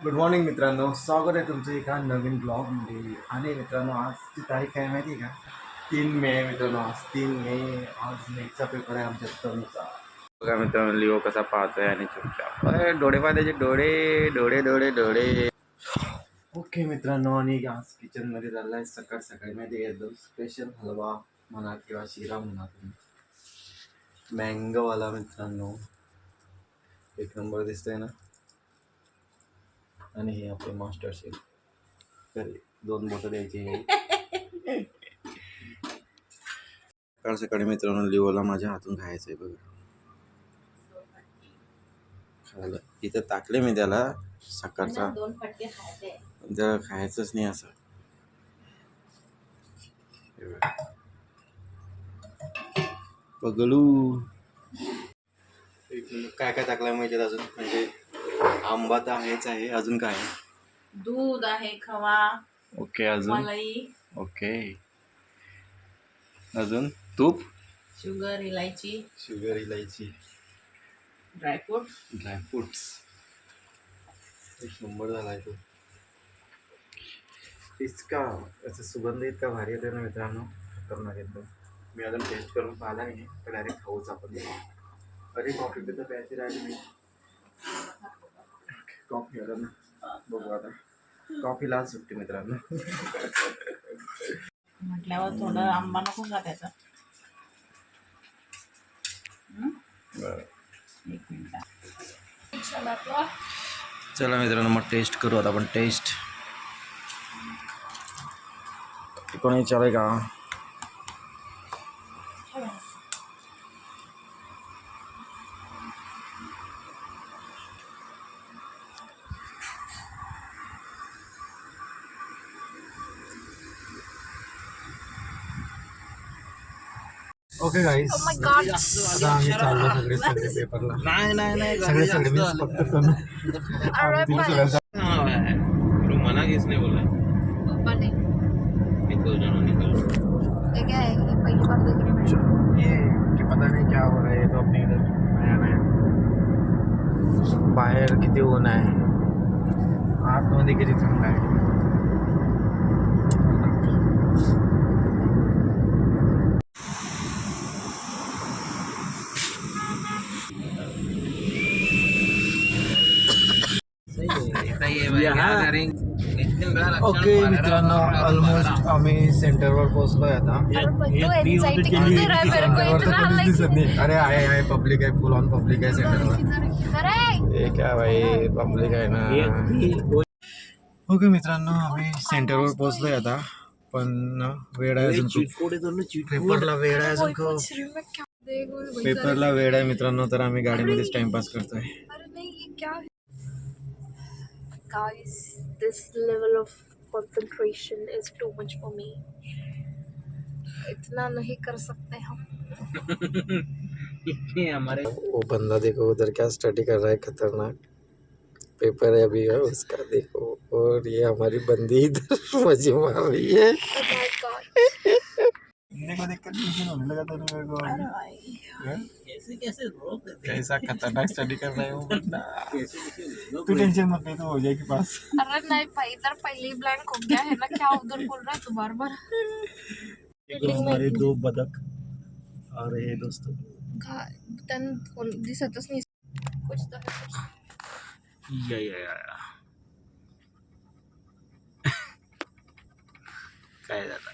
Good morning मित्रांनो, स्वागत आहे तुमचं एका नवीन ब्लॉगमध्ये. आणि मित्रांनो, आजची तारीख काय माहिती आहे का? 3 मे मित्रांनो. आज 3 मे. आज नेटचा पेपर आहे आमच्या तरुणचा. बघा मित्रांनो, लिओ कसा पाहतोय आणि चुपचाप डोळे पाहताचे, डोळे डोळे डोळे डोळे. ओके मित्रांनो, आणि आज किचनमध्ये चालला आहे सकाळ सकाळी मध्ये एकदम स्पेशल हलवा म्हणा किंवा शिरा म्हणा तुम्ही, मँगोवाला मित्रांनो. एक नंबर दिसतोय ना. आणि हे आपले मास्टर शेफ. तर 2 बोटं द्यायचे. सकाळ सकाळी मित्रांनो लिओला माझ्या हातून खायचं आहे बघा. खायला इथं टाकले मी त्याला सकाळचा, 2 फटके खायचे. जरा खायचंच नाही असं. बघलू काय काय टाकलं माहिती अजून, म्हणजे आंबा तर आहेच आहे, अजून काय आहे? दूध आहे, खवा, ओके, अजून मलाई, ओके, अजून तूप, शुगर, इलायची, इलायची, ड्रायफ्रुट्स. एक नंबर झाला आहे तो. इतका याचा सुगंध इतका भारी येतो ना मित्रांनो, खतरनाक येतो. मी अजून टेस्ट करून पाहिला नाही, तर डायरेक्ट खाऊच आपण. अरे कॉफी तर प्यायची राहिली मी. कॉफी आला ना, बघू आता. कॉफीला सुट्टी मित्रांनो. म्हटल्यावर थोडं आंबा नको का त्याचा. एक मिनिट. चला मित्रांनो, मग टेस्ट करू आता आपण. टेस्ट कोणी विचाराय का? ओके गाईस, आता आम्ही चाललो सगळे पेपरला. नाही सगळे मी फक्त करून मना किसने बोला? पप्पा ने. निकल जाना, निकल. ये क्या है? ये पहली बार देख रही हूँ. ये कि पता नहीं क्या हो रहा है. ये तो अपने इधर नया बाहेर किती ऊन आहे, आतमध्ये किती थंड आहे. ओके मित्रांनो, ऑलमोस्ट आम्ही सेंटरवर पोहोचलोय आता. अरे आहे पब्लिक आहे, फुल ऑन पब्लिक आहे सेंटरवर. हे काय भाई, पब्लिक आहे ना. ओके मित्रांनो, आम्ही सेंटरवर पोहोचलोय आता, पण वेळ आहे अजून खूप. पेपरला वेळ आहे अजून खूप. पेपरला वेळ आहे मित्रांनो, तर आम्ही गाडीमध्येच टाइमपास करतोय. Guys, this level of concentration is too much for me. इतना नहीं कर सकते हम. ये हमारे वो बंदा देखो उधर क्या स्टडी कर रहा है, खतरनाक. पेपर है अभी है उसका, देखो. और ये हमारी बंदी इधर मजे मार रही है. Oh my god. देखो देखकर टेंशन होने लगा था मेरे को. कैसे कैसे रोक देते कैसा खतरनाक स्टडी कर रहे हो बंदा. हैं. तू टेंशन मत ले, तो हो जाएगी पास. अरे नहीं भाई, इधर पहले ही ब्लैंक हो गया है ना. क्या उधर बोल रहा है तू बार बार. हमारे 2 बदक आ रहे हैं दोस्तों. त्यांना दिसतच नाही कुछ तर है. या काय झालं?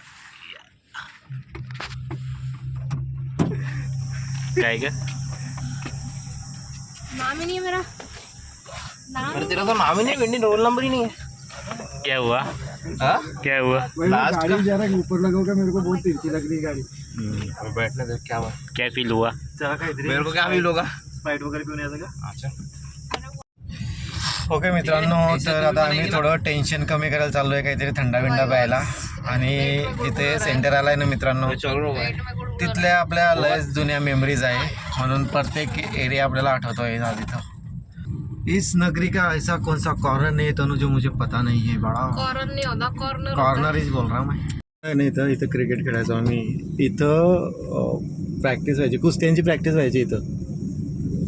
काय ग? नाम ही नहीं है मेरा. नाम अरे तेरा तो नाम ही नहीं, वेंडी रोल नंबर ही नहीं है. क्या हुआ? हाँ क्या हुआ? लास्ट गाड़ी जरा ऊपर लगोगा, मेरे को बहुत तिरछी लग रही है गाड़ी. बैठने दे. क्या हुआ? क्या फील हुआ? चला काहीतरी मेरे को क्या फील होगा? स्पाइट वगैरे पिऊन यायचं का? अच्छा. ओके मित्रांनो, तर आता आम्ही थोडं टेन्शन कमी करायला चाललो आहे, काहीतरी थंडा बिंडा प्यायला. आणि इथे सेंटर आला आहे ना मित्रांनो, तिथल्या आपल्या लयच जुन्या मेमरीज आहे, म्हणून प्रत्येक एरिया आपल्याला आठवतो आहे ना तिथं. इस नगरी का ऐसा कौन सा कॉर्नर नहीं है तनु जो मुझे पता नहीं है. बड़ा कॉर्नर नहीं होता, कॉर्नर कॉर्नर इज बोल रहा मैं. नाही तर इथं क्रिकेट खेळायचो आम्ही. इथं प्रॅक्टिस व्हायची, कुस्त्यांची प्रॅक्टिस व्हायची इथं.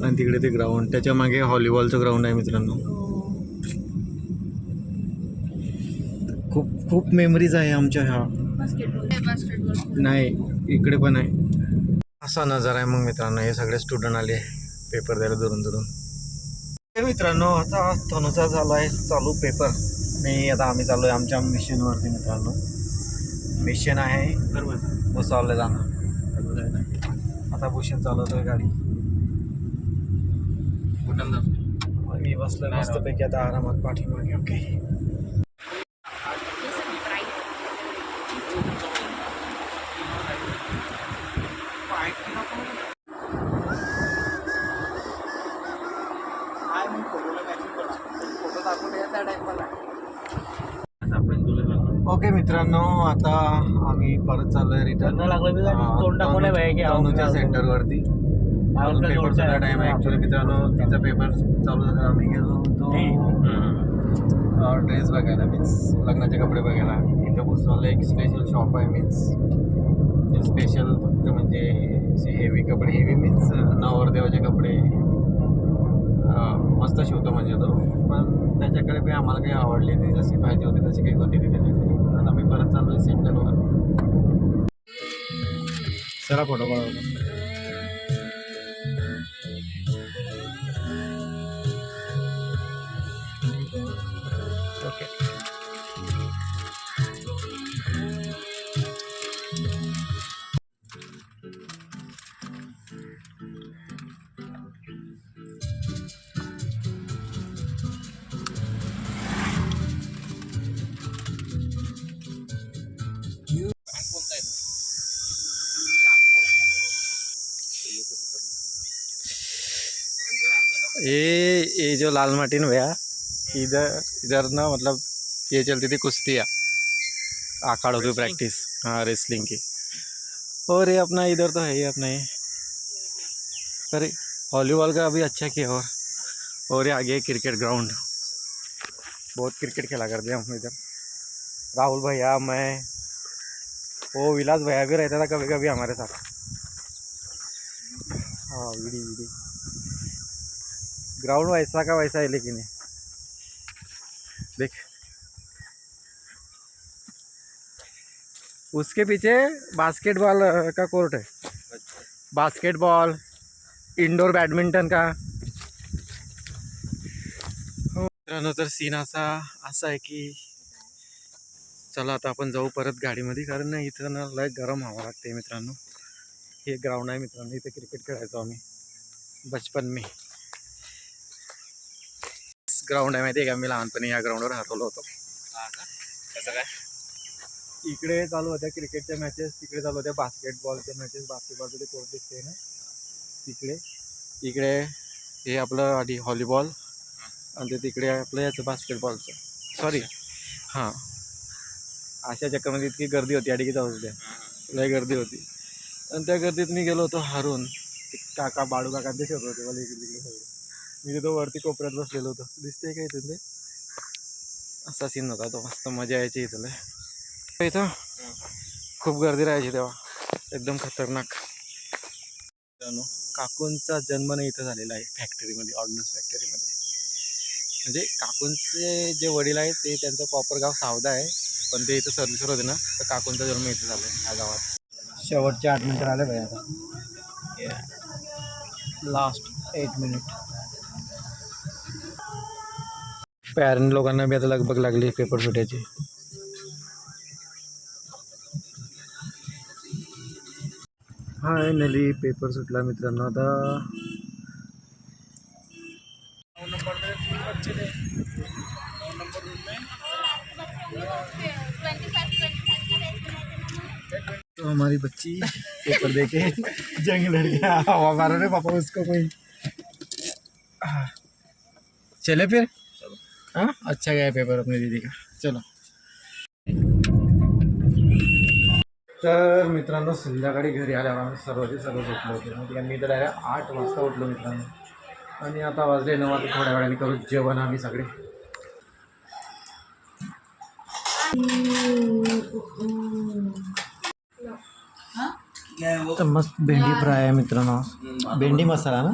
आणि तिकडे ते ग्राउंड, त्याच्या मागे व्हॉलीबॉलचं ग्राउंड आहे मित्रांनो. खूप खूप मेमरीज आहे आमच्या ह्या. बास्केटबॉल नाही इकडे पण आहे. असा नजारा आहे मग मित्रांनो. हे सगळे स्टुडंट आले पेपर द्यायला दुरून दुरून. हे मित्रांनो आता तनुचा झाला आहे चालू पेपर. आता आम्ही चालू आहे आमच्या मिशनवरती मित्रांनो. मिशन आहे भुसावळला जाणं. आता भूषण चालवतोय गाडी. मी बसलोय मस्तपैकी आता आरामात पाठीमागे. ओके ओके मित्रांनो आता आम्ही परत चाललोय रिटर्न तनुच्या सेंटरवरती. पेपरचा टाइम आहे ॲक्च्युली मित्रांनो. तिचा पेपर चालू झाला आम्ही गेलो होतो ड्रेस बघायला मीन्स लग्नाचे कपडे बघायला. इथं भुसावळला एक स्पेशल शॉप आहे मीन्स स्पेशल फक्त म्हणजे हेवी कपडे. हेवी मीन्स नवरदेवाचे कपडे मस्त शिवतो म्हणजे तो. पण त्याच्याकडे काही आम्हाला काही आवडली नाही जशी पाहिजे होती तशी काही होती ती त्याच्याकडे. आता आम्ही परत चाललो आहे सेंटरवर. चला फोटो काढू. ओके ये जो लाल मार्टिन भैया इधर इधर ना मतलब ये चलती थी कुश्तियाँ अखाड़ों की प्रैक्टिस. हाँ रेसलिंग की. और ये अपना इधर तो है ही अपना ये. अरे वॉलीबॉल का अभी अच्छा किया. और ये आगे क्रिकेट ग्राउंड. बहुत क्रिकेट खेला करते हम इधर. राहुल भैया मैं वो विलास भैया भी रहता था कभी कभी हमारे साथ. हाँ विडी विडी ग्राउंड वैसा का वैसा है लेकिन ये देख उसके पीछे बास्केटबॉल का कोर्ट है. बास्केटबॉल इंडोर बॅडमिंटन का. हो मित्रांनो तर सीन असा आहे की चला आता आपण जाऊ परत गाडीमध्ये कारण ना इथं ना लय गरम हवा लागते मित्रांनो. हे ग्राउंड आहे मित्रांनो. इथे क्रिकेट खेळायचो आम्ही बचपन में. ग्राउंड आहे माहिती आहे का. मी लहानपणी या ग्राउंडवर हरवलो होतो. कसं काय इकडे चालू होत्या क्रिकेटच्या मॅचेस. तिकडे चालू होत्या बास्केटबॉलच्या मॅचेस. बास्केटबॉलचं ते कोर्ट दिसते ना तिकडे. इकडे हे आपलं आधी व्हॉलीबॉल आणि ते तिकडे आपलं याचं बास्केटबॉलचं. सॉरी हां अशा चक्करमध्ये इतकी गर्दी होती अडीच जाऊ द्या. लय गर्दी होती आणि त्या गर्दीत मी गेलो होतो हरून. काका बाळू काका ते शोधत होते मला इकडे तिकडे सगळे. मी तिथं वरती कोपऱ्यात बसलेलो होतो. दिसते का इथून ते. असा सीन होता तो. मस्त मजा यायची इथं. इथं खूप गर्दी राहायची तेव्हा एकदम खतरनाक. काकूंचा जन्म नाही इथं झालेला आहे फॅक्टरीमध्ये ऑर्डनन्स फॅक्टरीमध्ये. म्हणजे काकूंचे जे वडील आहेत ते त्यांचं प्रॉपर गाव सावदा आहे पण ते इथं सर्व्हिसवर होते ना तर काकूंचा जन्म इथं झाला आहे या गावात. शेवटचे 8 मिनिट आले भाई आता. Last 8 minute. पॅरेंट लोकांना बी आता लगबग लागली पेपर सुटायची. फायनली पेपर सुटला मित्रांनो. आता तो हमारी बच्ची पेपर देके जंग लड़ गया. हवा मारो रे पापा उसको कोई. चले फिर. हाँ अच्छा गया पेपर अपनी दीदी का. चलो. तर मित्रांनो संध्याकाळी घरी आल्यावर आम्ही सर्व झोपलो होतो. म्हणजे मी तर डायरेक्ट 8 वाजता उठलो मित्रांनो. आणि आता वाजले 9 वाजता. थोड्या वेळाने करू जेवण आम्ही सगळे. तर मस्त भेंडी फ्राय आहे मित्रांनो. भेंडी मसाला ना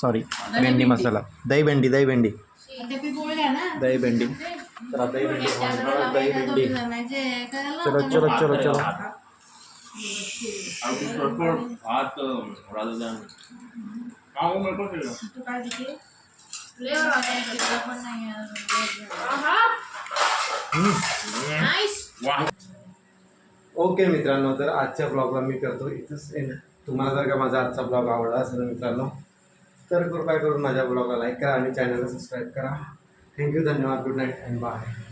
सॉरी भेंडी मसाला. दही भेंडी दही भेंडी. तर आता ही भेंडी बनवणार. आता ही भेंडी. चलो चलो चलो चलो. ओके मित्रांनो, तर आजच्या ब्लॉगला मी करतो इथंच एंड. तुम्हाला जर का माझा आजचा ब्लॉग आवडला असेल मित्रांनो, तर कृपया करून माझ्या ब्लॉगला लाईक करा आणि चॅनलला सबस्क्राईब करा. थँक्यू, धन्यवाद, गुड नाईट अँड बाय.